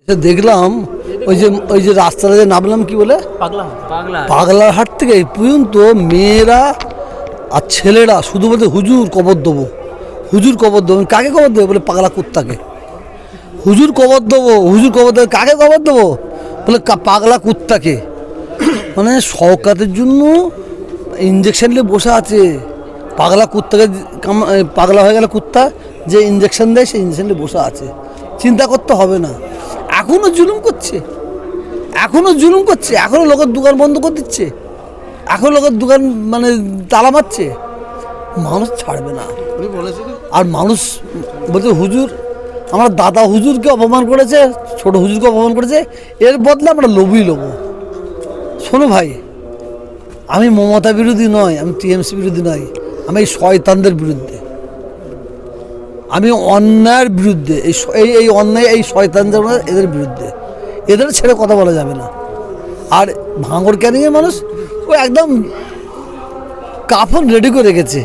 দেখলাম ওই যে রাস্তাটা যে নামলাম কি বলে পাগলার হাট থেকে এই পর্যন্ত মেয়েরা আর ছেলেরা শুধু বলতে হুজুর কবর দেবো, হুজুর কবর দেবো। কাকে কবর দেবো বলে পাগলা কুত্তাকে। হুজুর কবর দেবো, হুজুর কবর দেবো, কাকে কবর দেবো বলে পাগলা কুত্তাকে। মানে শওকাতের জন্য ইঞ্জেকশন নিয়ে বসে আছে। পাগলা কুত্তাকে পাগলা হয়ে গেলে কুত্তা যে ইঞ্জেকশন দেয় সেই ইঞ্জেকশন নিয়ে বসে আছে। চিন্তা করতে হবে না। এখনও জুলুম করছে, এখনও জুলুম করছে, এখনও লোকের দোকান বন্ধ করে দিচ্ছে, এখন লোকের দোকান মানে তালা মারছে। মানুষ ছাড়বে না। আর মানুষ বলছে হুজুর, আমার দাদা হুজুরকে অপমান করেছে, ছোট হুজুরকে অপমান করেছে, এর বদলে আমরা লোভই লোবো। শোনো ভাই, আমি মমতা বিরোধী নয়, আমি টিএমসি বিরোধী নয়, আমি এই শয়তানদের বিরুদ্ধে, আমি অন্যায়ের বিরুদ্ধে, এই অন্যায় এই শয়তানদের এদের বিরুদ্ধে। এদের ছেড়ে কথা বলা যাবে না। আর ভাঙড় ক্যানিংয়ের মানুষ ও একদম কাফন রেডি করে রেখেছে,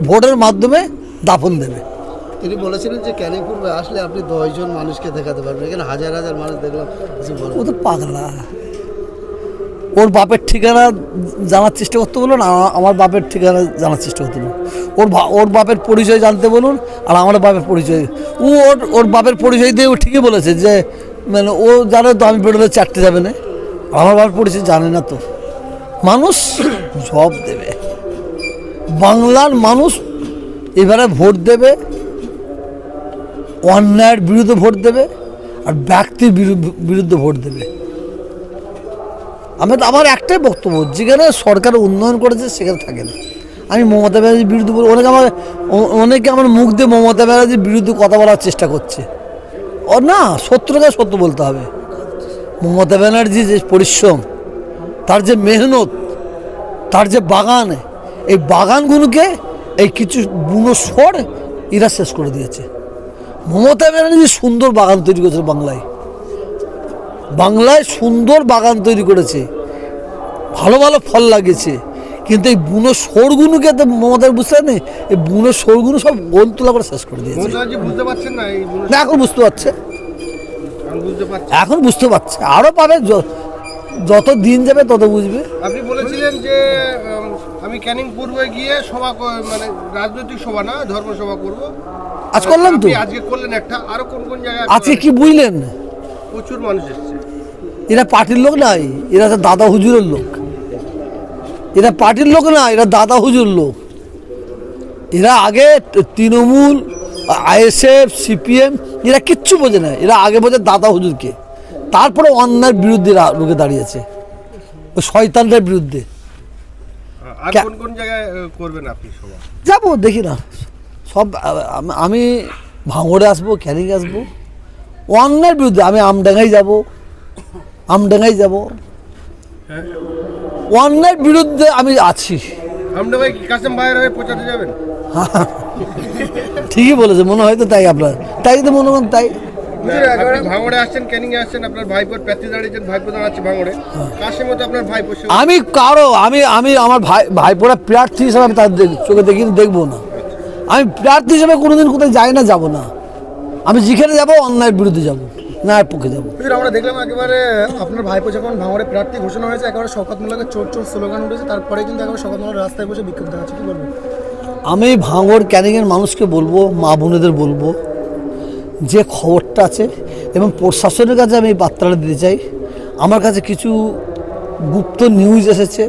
ভোটের মাধ্যমে দাফন দেবে। তিনি বলেছিলেন যে ক্যানিং পূর্বে আসলে আপনি 10 জন মানুষকে দেখাতে পারবেন, এখানে হাজার হাজার মানুষ দেখলাম। ও তো পাগলা। ওর বাপের ঠিকানা জানার চেষ্টা করতে বলুন, আমার বাপের ঠিকানা জানার চেষ্টা করতে বলুন। ওর বাপের পরিচয় জানতে বলুন, আর আমার বাপের পরিচয়। ওর বাপের পরিচয় দিয়ে ও ঠিকই বলেছে যে মানে ও জানে তো আমি বেরোলে 4টে যাবে না। আমার বাপের পরিচয় জানে না তো। মানুষ জব দেবে, বাংলার মানুষ এবারে ভোট দেবে, অন্যায়ের বিরুদ্ধে ভোট দেবে, আর ব্যক্তির বিরুদ্ধে ভোট দেবে। আমার একটাই বক্তব্য, যেখানে সরকার উন্নয়ন করেছে সেখানে থাকে না। আমি মমতা ব্যানার্জির বিরুদ্ধে বলি, অনেকে আমার মুখ দিয়ে মমতা ব্যানার্জির বিরুদ্ধে কথা বলার চেষ্টা করছে। ও না, সত্যটাকে সত্য বলতে হবে। মমতা ব্যানার্জির যে পরিশ্রম, তার যে মেহনত, তার যে বাগান, এই বাগানগুলোকে এই কিছু বুনো সর এরা শেষ করে দিয়েছে। মমতা ব্যানার্জি সুন্দর বাগান তৈরি করেছে বাংলায় সুন্দর বাগান তৈরি করেছে, ভালো ভালো ফল লাগিয়েছে। কিন্তু এই বুনো সরগুলোকে তো মমতার বুঝতে নেই, এই বুনো সরগুলো সব গোল তোলা করে শেষ করে দিয়েছে। না, এখন বুঝতে পারছে, এখন বুঝতে পারছে, আরও পাবে, যত দিন যাবে তত বুঝবে। আপনি বলেছিলেন যে আমি ক্যানিং পূর্বে গিয়ে সভা, মানে রাজনৈতিক সভা না, ধর্ম সভা করব। আজ করলাম তো, আজকে করলেন একটা, আরো কোন কোন জায়গায় আজকে কি বুঝলেন? প্রচুর মানুষ এসেছে। এরা পার্টির লোক নাই, এরা তো দাদা হুজুরের লোক। এরা পার্টির লোক না, এরা দাদা হুজুর লোক। এরা আগে তৃণমূল, আইএসএফ, সিপিএম এরা কিচ্ছু বোঝে না। এরা আগে বোঝে দাদা হুজুরকে, তারপরে অন্যায়ের বিরুদ্ধে লোকে দাঁড়িয়েছে, ওই শয়তানদের বিরুদ্ধে। আর কোন কোন জায়গায় করবেন আপনি সভা? যাবো, দেখি না, সব আমি ভাঙড়ে আসবো, ক্যানিং আসবো, অন্যায়ের বিরুদ্ধে। আমি আমডাঙ্গায় যাব, অন্যায়ের বিরুদ্ধে আমি আছি। আমডাঙ্গায় কি কাসেম ভাইয়ের হয়ে প্রচারে যাবেন? ঠিকই বলেছে, মনে হয় তো তাই। আপনার তাই তো মনে করেন তাই। আপনি ভাঙড়ে আসছেন, ক্যানিং এ আসছেন, আপনার ভাইপোর প্রার্থী দাঁড়িয়েছেন, ভাইপো দাঁড়াচ্ছে ভাঙড়ে। কাসেম তো আপনার ভাইপো। আমি আমি আমার ভাইপোরা প্রার্থী হিসাবে আমি তার চোখে দেখবো না। আমি প্রার্থী হিসেবে কোনোদিন কোথায় যাই না, যাবো না। আমি যেখানে যাবো অন্যায়ের বিরুদ্ধে যাবো, ন্যায়ের পক্ষে যাবো। আমরা দেখলাম একেবারে আপনার ভাইপো যখন ভাঙড়ে প্রার্থী ঘোষণা হয়েছে, একেবারে শওকতমূলকের চোর চোর স্লোগান উঠেছে, তারপরে কিন্তু একেবারে শওকতমূলক রাস্তায় বসে বিক্ষোভ দেখাচ্ছে। কি বলবো? আমি ভাঙড় ক্যানিংয়ের মানুষকে বলবো, মা বোনেদের বলবো, যে খবরটা আছে এবং প্রশাসনের কাছে আমি এই বার্তাটা দিতে চাই। আমার কাছে কিছু গুপ্ত নিউজ এসেছে,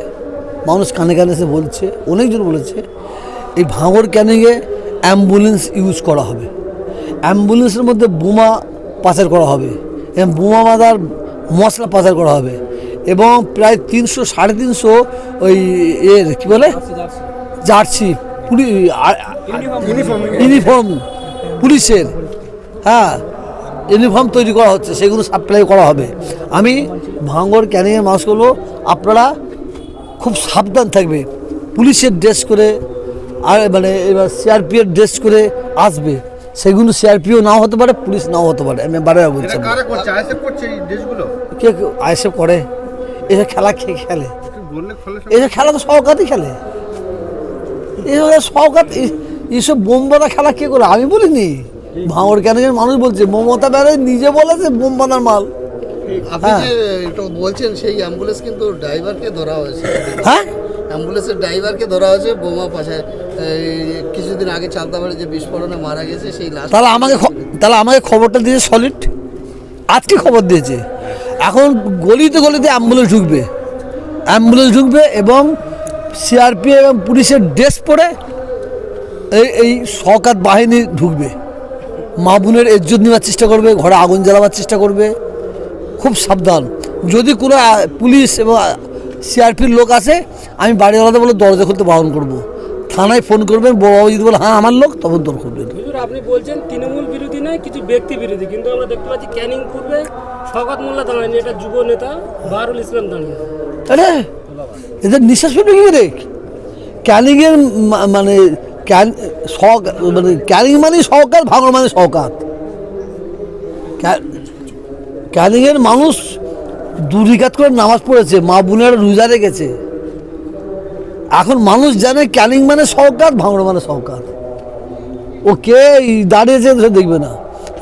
মানুষ কানে কানে এসে বলছে, অনেকজন বলেছে এই ভাঙড় ক্যানিংয়ে অ্যাম্বুলেন্স ইউজ করা হবে, অ্যাম্বুলেন্সের মধ্যে বোমা পাচার করা হবে এবং বোমা বাঁধার মশলা পাচার করা হবে, এবং প্রায় 300-350 ওই এর কী বলে জার্সি ইউনিফর্ম পুলিশের, হ্যাঁ ইউনিফর্ম তৈরি করা হচ্ছে, সেগুলো সাপ্লাই করা হবে। আমি ভাঙড় ক্যানিংয়ের মানুষ বলবো, আপনারা খুব সাবধান থাকবে, পুলিশের ড্রেস করে, আর মানে এবার সিআরপিএফ ড্রেস করে আসবে। সেগুলো সিআরপিও নাও হতে পারে, পুলিশ নাও হতে পারে। আমি বারবার বলছি, কে আইএসএফ করে? এসব খেলা খেলে, এসব খেলা তো শওকাতই খেলে। এসব শওকাত, এইসব বোম বাঁধা খেলা কে করে? আমি বলিনি, ভাঙড় ক্যানিংয়ের মানুষ বলছে, মমতা ব্যানার্জি নিজে বলেছে বোম বানার মাল। আপনি হ্যাঁ। যে এটা বলছেন সেই অ্যাম্বুলেন্স কিন্তু ড্রাইভারকে ধরা হয়েছে। হ্যাঁ, অ্যাম্বুলেন্সের ড্রাইভারকে ধরা হয়েছে বোমা পাশায়। কিছুদিন আগে চালতাবাড়ি যে বিস্ফোরণে মারা গেছে সেই লাশ। তাহলে আমাকে খবরটা দিয়েছে সলিড, আজকে খবর দিয়েছে। এখন গলিতে গলিতে অ্যাম্বুলেন্স ঢুকবে এবং সিআরপি এবং পুলিশের ড্রেস পরে এই শওকত বাহিনী ঢুকবে, মা বোনের ইজ্জত নেওয়ার চেষ্টা করবে, ঘরে আগুন জ্বালাবার চেষ্টা করবে। খুব সাবধান, যদি কোনো পুলিশ এবং সিআরপির লোক আসে, আমি বাড়িওয়ালাদের বলে দরজা খুলতে বারণ করবো। থানায় ফোন করবেন, বড়বাবু যদি বলে হ্যাঁ আমার লোক, তখন দর করবেন। হুজুর, আপনি বলছেন তৃণমূল বিরোধী নয়, কিছু ব্যক্তি বিরোধী, কিন্তু আমরা দেখতে পাচ্ছি ক্যানিং পূর্বে শওকত মোল্লা দাঁড়ায়নি, এটা যুব নেতা বাহারুল ইসলাম দাঁড়িয়ে। আরে এদের নিঃশ্বাস পেটে কি রে? ক্যানিংয়ের মানে ক্যানিং মানে সহকার, ভাঙড় মানে সহকার। ক্যানিংয়ের মানুষ দুরিকাত করে নামাজ পড়েছে, মা বোনের রোজা রেখেছে। এখন মানুষ জানে ক্যানিং মানে সহকার, ভাঙড় মানে সহকার। ও কে দাঁড়িয়েছে সে দেখবে না।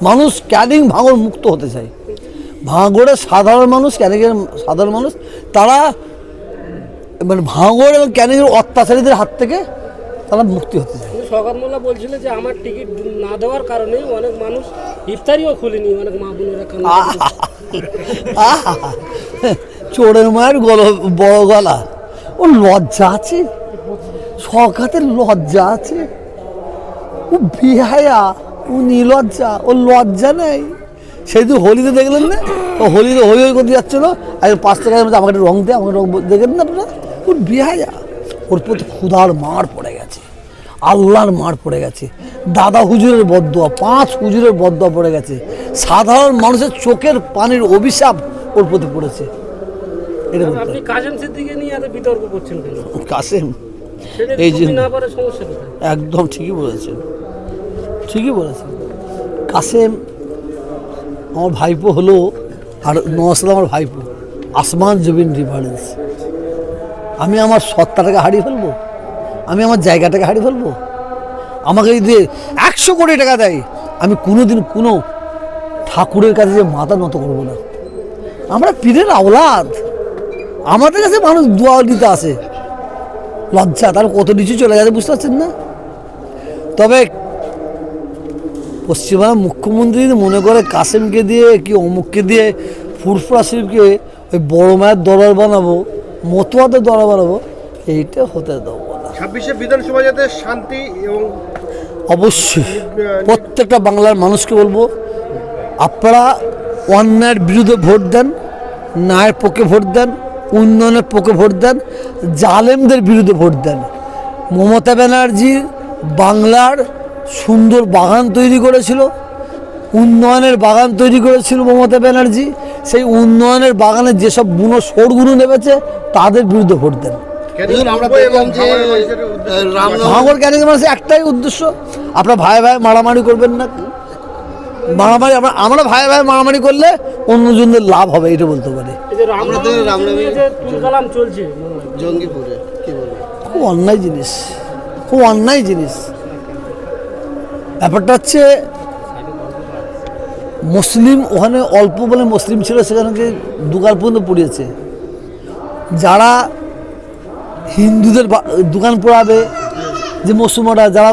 মানুষ ক্যানিং ভাঙড় মুক্ত হতে চায়। ভাঙড়ের সাধারণ মানুষ, ক্যানিংয়ের সাধারণ মানুষ, তারা মানে ভাঙড় এবং ক্যানিংয়ের অত্যাচারীদের হাত থেকে তারা মুক্তি হতে চায়। কিন্তু শওকত মোল্লা বলছিল যে আমার টিকিট না দেওয়ার কারণে অনেক মানুষ ইফতারিও খুলেনি, অনেক মা বোনেরা চোরের মায়ের বড় গলা। ও লজ্জা আছে, শওকতের লজ্জা আছে। ও বেহায়া, ও নির্লজ্জা, ও লজ্জা নেই। সেই তো হোলিতে দেখলেন না, ও হোলিতে হই হই করতে যাচ্ছিল, আর 5 টাকার মধ্যে আমাকে রং দেয়, আমাকে রং দেখেন না আপনারা। ও বেহায়া, ওর প্রতি ক্ষুধার মার পড়ে গেছে, আল্লাহর মার পড়ে গেছে, দাদা হুজুরের বদদোয়া, 5 হুজুরের বদদোয়া পড়ে গেছে, সাধারণ মানুষের চোখের পানির অভিশাপ ওর প্রতি পড়েছে। এটা বলতে আপনি কাসেম সিদ্দিকীকে নিয়ে এত বিতর্ক করছেন কেন? কাসেম সেটা এই যে যদি না পারে সমস্যা কোথায়? একদম ঠিকই বলেছেন, ঠিকই বলেছেন। কাসেম আমার ভাইপো হলো, আর নওয়াজ আমার ভাইপো, আসমান জমিন ডিফারেন্স। আমি আমার সত্তাটাকে হারিয়ে ফেলবো, আমি আমার জায়গাটাকে হারিয়ে ফেলবো। আমাকে যদি 100 কোটি টাকা দেয়, আমি কোনোদিন কোনো ঠাকুরের কাছে যে মাথা নত করবো না। আমরা পীরের আওলাদ, আমাদের কাছে মানুষ দোয়া দিতে আসে। লজ্জা তার কত নিচু চলে গেছে বুঝতে পারছেন না? তবে পশ্চিমবাংলার মুখ্যমন্ত্রী যদি মনে করে কাসেমকে দিয়ে কি অমুককে দিয়ে ফুরফুরা শরীফকে ওই বড় মায়ের দরবার বানাবো, মতুয়াদের দরবার বানাবো, এইটা হতে দেবো না। 26শে বিধানসভা যাতে শান্তি এবং অবশ্যই প্রত্যেকটা বাংলার মানুষকে বলবো, আপনারা অন্যায়ের বিরুদ্ধে ভোট দেন, ন্যায়ের পক্ষে ভোট দেন, উন্নয়নের পক্ষে ভোট দেন, জালেমদের বিরুদ্ধে ভোট দেন। মমতা ব্যানার্জি বাংলার সুন্দর বাগান তৈরি করেছিল, উন্নয়নের বাগান তৈরি করেছিল মমতা ব্যানার্জি। সেই উন্নয়নের বাগানে যেসব বুনো সরগুলো নেমেছে তাদের বিরুদ্ধে ভোট দেন। আমরা দেখলাম যে রামনগর ভাঙড় ক্যানিং মানুষের একটাই উদ্দেশ্য, আপনারা ভাই ভাই মারামারি করবেন না। মারামারি আমরা ভাই ভাই মারামারি করলে অন্যজনের লাভ হবে, এটা বলতে পারি। এই যে রামনবমী যে তুলকালাম চলছে জঙ্গিপুরে, কি বলবো, খুব অন্যায় জিনিস, খুব অন্যায় জিনিস। ব্যাপারটা হচ্ছে মুসলিম ওখানে অল্প বলে মুসলিম ছিল, সেখানে দোকান পর্যন্ত পড়িয়েছে। যারা হিন্দুদের দোকান পড়াবে, যে মুসলমানরা যারা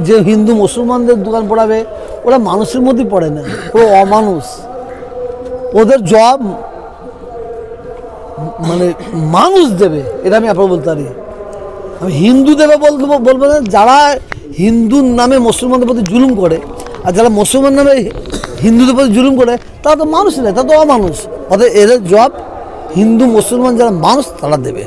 যে হিন্দু মুসলমানদের দোকান পড়াবে, ওরা মানুষের মধ্যেই পড়ে না, ওরা অমানুষ। ওদের জব মানে মানুষ দেবে, এটা আমি আপনার বলতে পারি। আমি হিন্দু দেবে বলবো না। যারা হিন্দুর নামে মুসলমানদের প্রতি জুলুম করে, আর যারা মুসলমান নামে হিন্দুদের প্রতি জুলুম করে, তারা তো মানুষ নেই, তারা তো অমানুষ। অর্থাৎ এদের জব হিন্দু মুসলমান যারা মানুষ তারা দেবে।